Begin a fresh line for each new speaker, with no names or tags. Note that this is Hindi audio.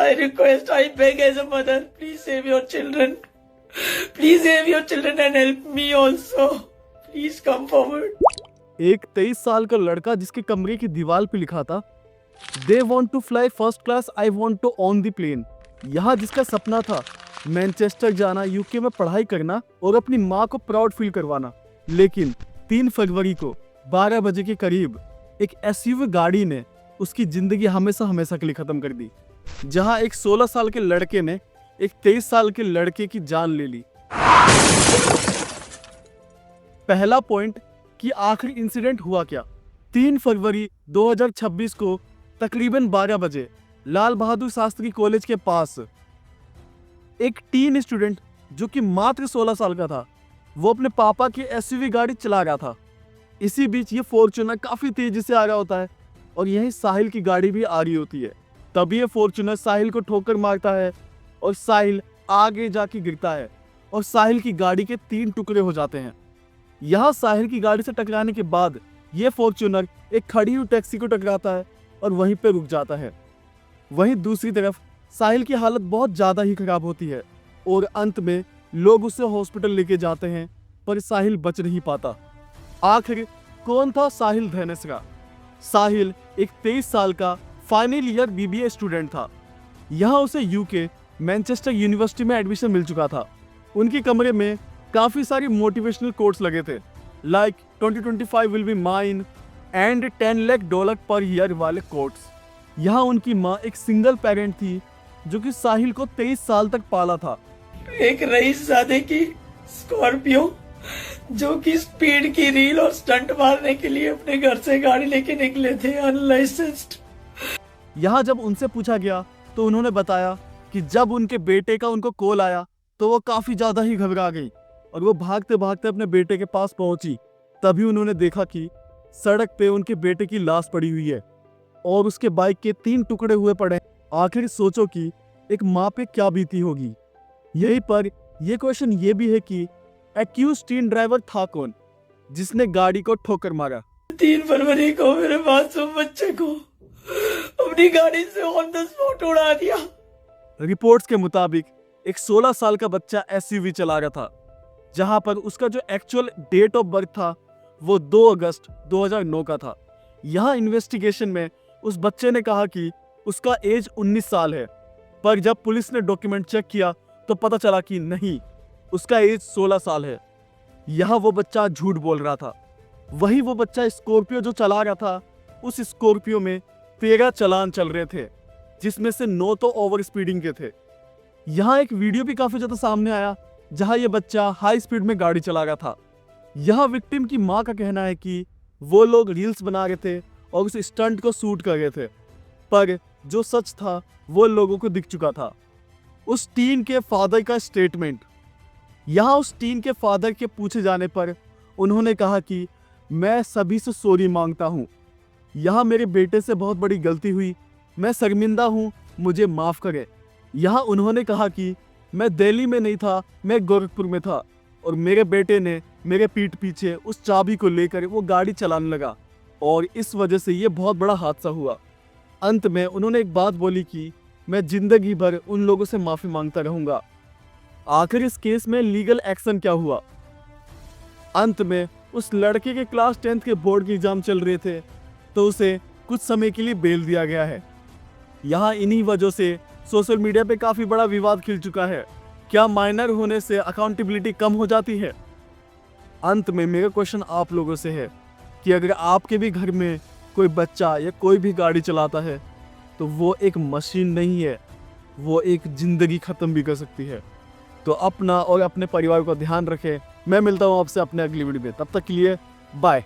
I request, I beg as a mother, please save your children. Please save your children and help me also. Please come forward.
एक 23 साल का लड़का जिसके कमरे की दीवार पे लिखा था, they want to fly first class, I want to on the plane. यहाँ जिसका सपना था मैनचेस्टर जाना, यूके में पढ़ाई करना और अपनी माँ को प्राउड फील करवाना, लेकिन 3 फरवरी को 12 बजे के करीब एक एसयूवी गाड़ी ने उसकी जिंदगी हमेशा हमेशा के लिए खत्म कर दी। जहाँ एक 16 साल के लड़के ने एक 23 साल के लड़के की जान ले ली। पहला पॉइंट कि आखिर इंसिडेंट हुआ क्या। 3 फरवरी 2026 को तकरीबन 12 बजे लाल बहादुर शास्त्री कॉलेज के पास एक टीन स्टूडेंट जो कि मात्र 16 साल का था, वो अपने पापा की एसयूवी गाड़ी चला रहा था। इसी बीच ये फॉर्च्यूनर काफी तेजी से आ रहा होता है और यही साहिल की गाड़ी भी आ रही होती है। तभी ये फॉर्च्यूनर साहिल को ठोकर मारता है और साहिल आगे जाके गिरता है और साहिल की गाड़ी के 3 टुकड़े हो जाते हैं। यहाँ साहिल की गाड़ी से टकराने के बाद ये फॉर्च्यूनर एक खड़ी हुई टैक्सी को टकराता है और वहीं पे रुक जाता है। वहीं दूसरी तरफ साहिल की हालत बहुत ज़्यादा ही खराब होती है और अंत में लोग उसे हॉस्पिटल लेके जाते हैं, पर साहिल बच नहीं पाता। आखिर कौन था साहिल धनेसरा? साहिल एक 23 साल का फाइनल ईयर बीबीए स्टूडेंट था। यहाँ उसे यूके मैनचेस्टर यूनिवर्सिटी में एडमिशन मिल चुका था। उनके कमरे में काफ़ी सारी मोटिवेशनल कोट्स लगे थे, like 2025 will be mine and $10 lakh per year वाले कोट्स। यहाँ उनकी माँ एक सिंगल पेरेंट थी जो कि साहिल को 23 साल तक पाला था।
एक रईसजादे की स्कॉर्पियो जो कि स्पीड की रील और स्टंट मारने के लिए अपने घर से गाड़ी लेके निकले थे अनलाइसेंस्ड।
यहाँ जब उनसे पूछा गया तो उन्होंने बताया कि जब उनके बेटे का उनको कॉल आया तो वो काफ़ी ज़्यादा ही घबरा गई और वो भागते भागते अपने बेटे के पास पहुंची। तभी उन्होंने देखा कि सड़क पे उनके बेटे की लाश पड़ी हुई है और उसके बाइक के 3 टुकड़े हुए पड़े। आखिर सोचो कि एक माँ पे क्या बीती होगी। यहीं पर यह क्वेश्चन ये भी है कि एक्यूज टीन ड्राइवर था कौन जिसने गाड़ी को ठोकर मारा?
3 फरवरी को मेरे मासूम बच्चे को अपनी गाड़ी से ऑन द स्पॉट उड़ा दिया।
रिपोर्ट्स के मुताबिक एक 16 साल का बच्चा एसयूवी चला रहा था, जहां पर उसका जो एक्चुअल डेट ऑफ बर्थ था वो 2 अगस्त 2009 का था। यहाँ इन्वेस्टिगेशन में उस बच्चे ने कहा कि उसका एज 19 साल है, पर जब पुलिस ने डॉक्यूमेंट चेक किया तो पता चला कि नहीं, उसका एज 16 साल है। यहाँ वो बच्चा झूठ बोल रहा था। वही वो बच्चा स्कॉर्पियो जो चला रहा था, उस स्कॉर्पियो में 13 चालान चल रहे थे, जिसमें से 9 तो ओवर स्पीडिंग के थे। यहाँ एक वीडियो भी काफी ज्यादा सामने आया जहाँ ये बच्चा हाई स्पीड में गाड़ी चला रहा था। यहाँ विक्टिम की माँ का कहना है कि वो लोग रील्स बना रहे थे और उस स्टंट को शूट कर रहे थे, पर जो सच था वो लोगों को दिख चुका था। उस टीन के फादर का स्टेटमेंट। यहाँ उस टीन के फादर के पूछे जाने पर उन्होंने कहा कि मैं सभी से सॉरी मांगता हूँ। यहाँ मेरे बेटे से बहुत बड़ी गलती हुई, मैं शर्मिंदा हूँ, मुझे माफ़ करें। यहाँ उन्होंने कहा कि मैं दिल्ली में नहीं था, मैं गोरखपुर में था और मेरे बेटे ने मेरे पीठ पीछे उस चाबी को लेकर वो गाड़ी चलाने लगा और इस वजह से ये बहुत बड़ा हादसा हुआ। अंत में उन्होंने एक बात बोली कि मैं जिंदगी भर उन लोगों से माफ़ी मांगता रहूँगा। आखिर इस केस में लीगल एक्शन क्या हुआ? अंत में उस लड़के के क्लास 10th के बोर्ड के एग्जाम चल रहे थे तो उसे कुछ समय के लिए बेल दिया गया है। यहाँ इन्हीं वजह से सोशल मीडिया पे काफ़ी बड़ा विवाद खिल चुका है। क्या माइनर होने से अकाउंटेबिलिटी कम हो जाती है? अंत में मेरा क्वेश्चन आप लोगों से है कि अगर आपके भी घर में कोई बच्चा या कोई भी गाड़ी चलाता है तो वो एक मशीन नहीं है, वो एक ज़िंदगी ख़त्म भी कर सकती है। तो अपना और अपने परिवार का ध्यान रखें। मैं मिलता हूँ आपसे अपने अगली वीडियो में, तब तक के लिए बाय।